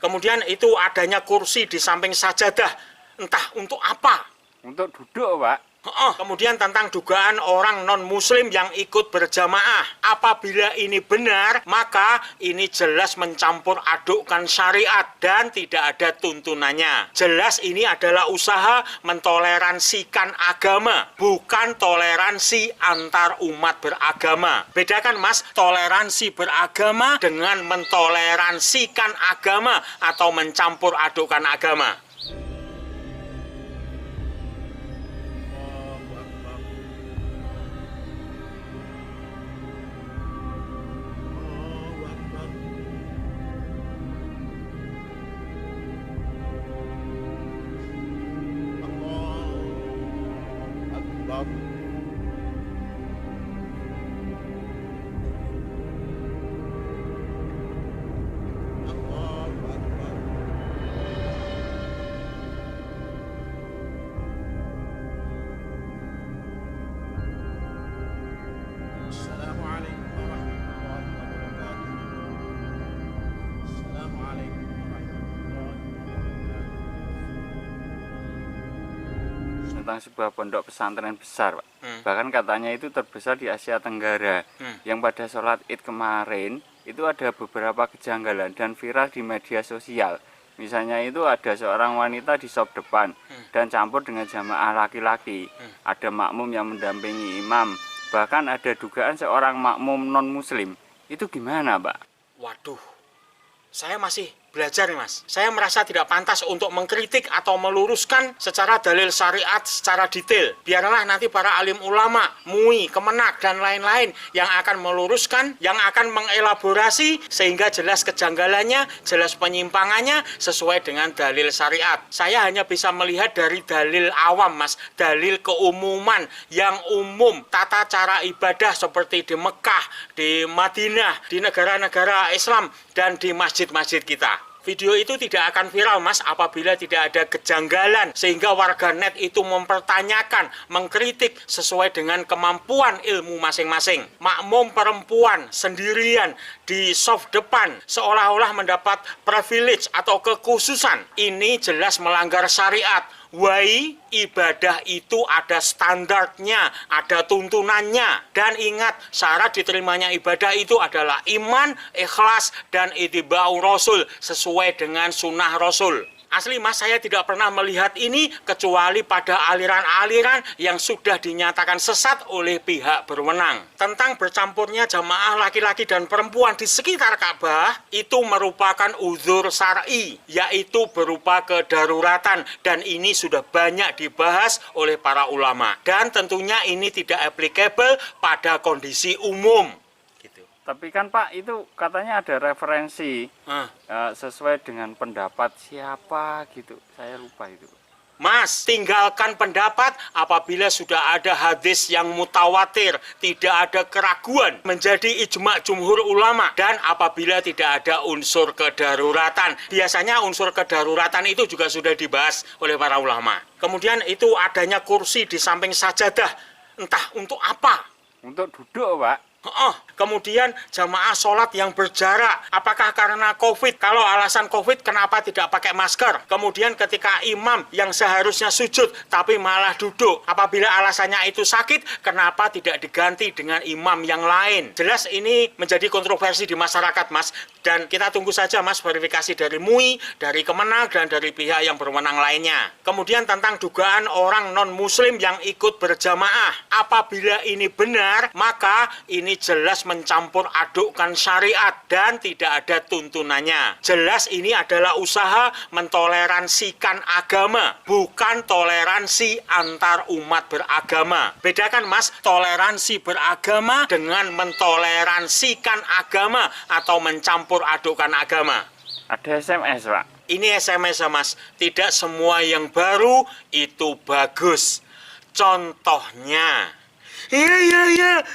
Kemudian itu adanya kursi di samping sajadah, entah untuk apa. Untuk duduk, Pak. Kemudian tentang dugaan orang non-muslim yang ikut berjamaah. Apabila ini benar, maka ini jelas mencampur adukkan syariat dan tidak ada tuntunannya. Jelas ini adalah usaha mentoleransikan agama, bukan toleransi antar umat beragama. Bedakan Mas, toleransi beragama dengan mentoleransikan agama atau mencampur adukkan agama. Tentang sebuah pondok pesantren besar, Pak. Bahkan katanya itu terbesar di Asia Tenggara. Yang pada sholat Id kemarin itu ada beberapa kejanggalan dan viral di media sosial. Misalnya itu ada seorang wanita di sop depan dan campur dengan jamaah laki-laki. Ada makmum yang mendampingi imam. Bahkan ada dugaan seorang makmum non-muslim. Itu gimana, Pak? Waduh, saya masih belajar nih Mas. Saya merasa tidak pantas untuk mengkritik atau meluruskan secara dalil syariat secara detail. Biarlah nanti para alim ulama, MUI, Kemenak, dan lain-lain yang akan meluruskan, yang akan mengelaborasi sehingga jelas kejanggalannya, jelas penyimpangannya sesuai dengan dalil syariat. Saya hanya bisa melihat dari dalil awam Mas, dalil keumuman yang umum, tata cara ibadah seperti di Mekah, di Madinah, di negara-negara Islam, dan di masjid-masjid kita. Video itu tidak akan viral Mas apabila tidak ada kejanggalan sehingga warganet itu mempertanyakan, mengkritik sesuai dengan kemampuan ilmu masing-masing. Makmum perempuan sendirian di saf depan seolah-olah mendapat privilege atau kekhususan. Ini jelas melanggar syariat. Wai, ibadah itu ada standarnya, ada tuntunannya. Dan ingat, syarat diterimanya ibadah itu adalah iman, ikhlas, dan ittiba'u Rasul sesuai dengan sunnah Rasul. Asli Mas, saya tidak pernah melihat ini kecuali pada aliran-aliran yang sudah dinyatakan sesat oleh pihak berwenang. Tentang bercampurnya jamaah laki-laki dan perempuan di sekitar Ka'bah, itu merupakan uzur syar'i, yaitu berupa kedaruratan, dan ini sudah banyak dibahas oleh para ulama. Dan tentunya ini tidak applicable pada kondisi umum. Tapi kan Pak, itu katanya ada referensi sesuai dengan pendapat siapa gitu. Saya lupa itu. Mas, tinggalkan pendapat apabila sudah ada hadis yang mutawatir, tidak ada keraguan, menjadi ijma' jumhur ulama. Dan apabila tidak ada unsur kedaruratan, biasanya unsur kedaruratan itu juga sudah dibahas oleh para ulama. Kemudian itu adanya kursi di samping sajadah, entah untuk apa. Untuk duduk, Pak. Kemudian jamaah sholat yang berjarak, apakah karena COVID? Kalau alasan COVID, kenapa tidak pakai masker? Kemudian ketika imam yang seharusnya sujud tapi malah duduk, apabila alasannya itu sakit, kenapa tidak diganti dengan imam yang lain? Jelas ini menjadi kontroversi di masyarakat Mas, dan kita tunggu saja Mas verifikasi dari MUI, dari Kemenak, dan dari pihak yang berwenang lainnya. Kemudian tentang dugaan orang non-muslim yang ikut berjamaah, apabila ini benar, maka ini jelas mencampur adukkan syariat dan tidak ada tuntunannya. Jelas ini adalah usaha mentoleransikan agama, bukan toleransi antar umat beragama. Bedakan Mas, toleransi beragama dengan mentoleransikan agama atau mencampur adukkan agama. Ada SMS, Pak. Ini SMS ya Mas, tidak semua yang baru itu bagus. Contohnya, iya.